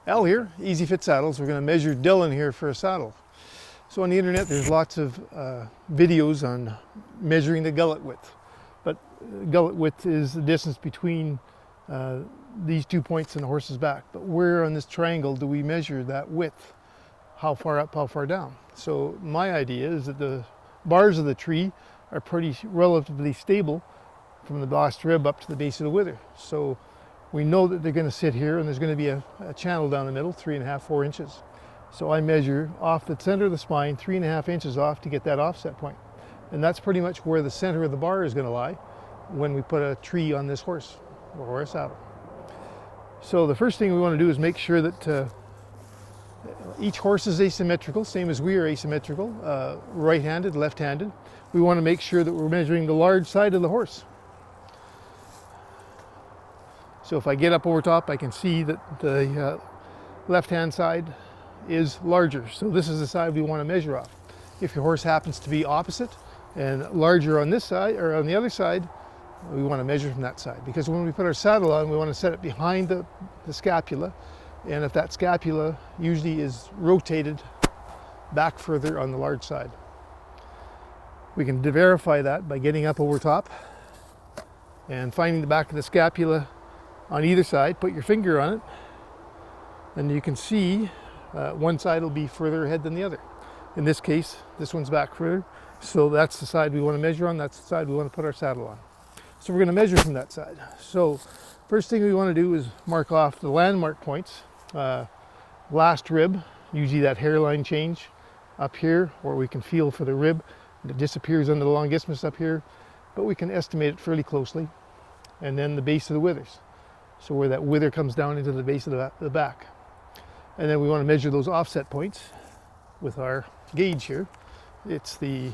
Al here, Easy Fit Saddles. We're going to measure Dylan here for a saddle. So on the internet there's lots of videos on measuring the gullet width. But gullet width is the distance between these 2 points in the horse's back. But where on this triangle do we measure that width? How far up, how far down? So my idea is that the bars of the tree are pretty relatively stable from the last rib up to the base of the wither. So we know that they're going to sit here and there's going to be a channel down the middle, 3.5, 4 inches. So I measure off the center of the spine, 3.5 inches off to get that offset point. And that's pretty much where the center of the bar is going to lie when we put a tree on this horse or a saddle. So the first thing we want to do is make sure that each horse is asymmetrical, same as we are asymmetrical, right-handed, left-handed. We want to make sure that we're measuring the large side of the horse. So if I get up over top, I can see that the left-hand side is larger. So this is the side we want to measure off. If your horse happens to be opposite and larger on this side or on the other side, we want to measure from that side. Because when we put our saddle on, we want to set it behind the scapula. And if that scapula usually is rotated back further on the large side. We can verify that by getting up over top and finding the back of the scapula on either side. Put your finger on it and you can see one side will be further ahead than the other. In this case, this one's back further, so that's the side we want to measure on, that's the side we want to put our saddle on. So we're going to measure from that side. So first thing we want to do is mark off the landmark points. Last rib, usually that hairline change up here, or we can feel for the rib. It disappears under the longismus up here, but we can estimate it fairly closely. And then the base of the withers. So where that wither comes down into the base of the back. And then we want to measure those offset points with our gauge here. It's the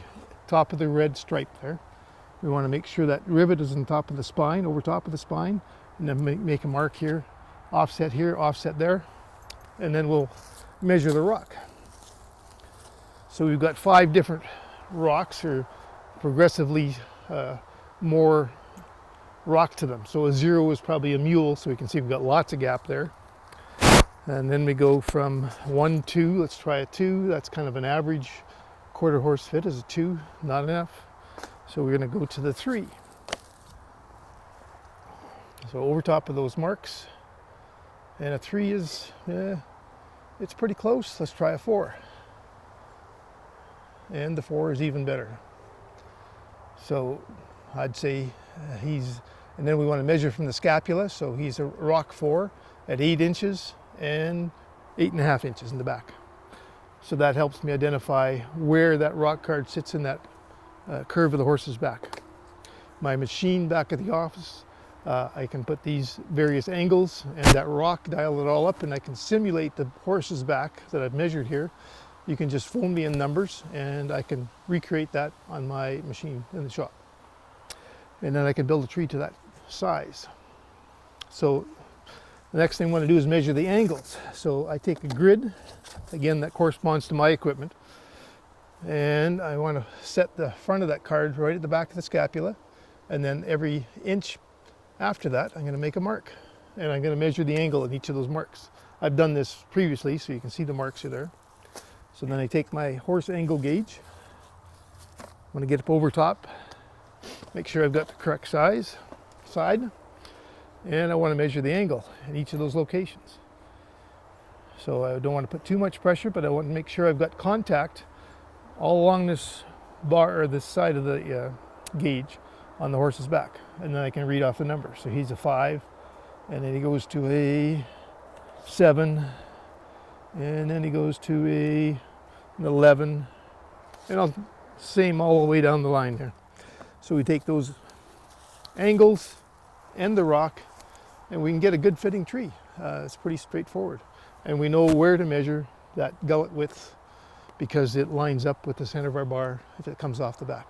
top of the red stripe there. We want to make sure that rivet is on top of the spine, over top of the spine, and then make a mark here, offset there, and then we'll measure the rock. So we've got 5 different rocks, or progressively more rock to them. So a 0 is probably a mule, so we can see we've got lots of gap there. And then we go from 1, 2, let's try a 2. That's kind of an average quarter horse fit is a 2, not enough. So we're going to go to the 3. So over top of those marks, and a 3 is, it's pretty close. Let's try a 4. And the 4 is even better. So I'd say and then we want to measure from the scapula. So he's a rock 4 at 8 inches and 8.5 inches in the back. So that helps me identify where that rock card sits in that curve of the horse's back. My machine back at the office, I can put these various angles and that rock, dial it all up, and I can simulate the horse's back that I've measured here. You can just phone me in numbers and I can recreate that on my machine in the shop. And then I can build a tree to that size. So the next thing I want to do is measure the angles. So I take a grid, again that corresponds to my equipment, and I want to set the front of that card right at the back of the scapula, and then every inch after that I'm going to make a mark, and I'm going to measure the angle of each of those marks. I've done this previously so you can see the marks are there. So then I take my horse angle gauge, I'm going to get up over top, make sure I've got the correct side, and I want to measure the angle in each of those locations. So I don't want to put too much pressure, but I want to make sure I've got contact all along this bar, or this side of the gauge on the horse's back, and then I can read off the number. So he's a 5, and then he goes to a 7, and then he goes to an 11, and I'll same all the way down the line here. So we take those angles and the rock, and we can get a good fitting tree. It's pretty straightforward. And we know where to measure that gullet width because it lines up with the center of our bar if it comes off the back.